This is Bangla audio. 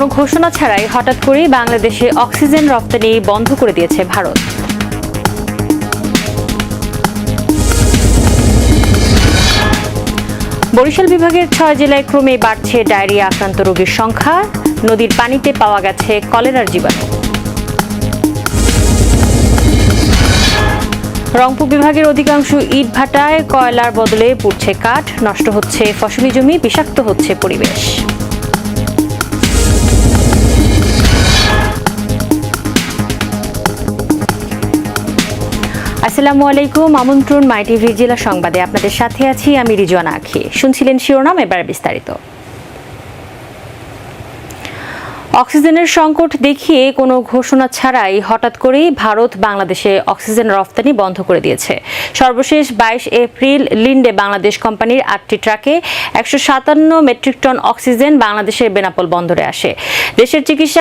কোনো ঘোষণা ছাড়াই হঠাৎ করেই বাংলাদেশে অক্সিজেন রপ্তানি বন্ধ করে দিয়েছে ভারত। বরিশাল বিভাগের 6 জেলায় ক্রমেই বাড়ছে ডায়রিয়া আক্রান্ত রোগীর সংখ্যা, নদীর পানিতে পাওয়া গেছে কলেরার জীবাণু। রংপুর বিভাগের অধিকাংশ ইটভাটায় কয়লার বদলে পুড়ছে কাঠ, নষ্ট হচ্ছে ফসলি জমি, বিষাক্ত হচ্ছে পরিবেশ। আসসালামু আলাইকুম, আমন্ত্রণ মাই টিভি জেলা সংবাদে। আপনাদের সাথে আছি আমি রিজওয়ানা আখি। শুনছিলেন শিরোনাম, এবার বিস্তারিত। অক্সিজেনের সংকট দেখিয়ে কোনো ঘোষণা ছাড়াই হঠাৎ করেই ভারত বাংলাদেশে অক্সিজেন রফতানি বন্ধ করে দিয়েছে। সর্বশেষ 22 এপ্রিল লিন্ডে বাংলাদেশ কোম্পানির 8টি ট্রাকে 157 মেট্রিক টন অক্সিজেন বাংলাদেশের বেনাপোল বন্দরে আসে। দেশের চিকিৎসা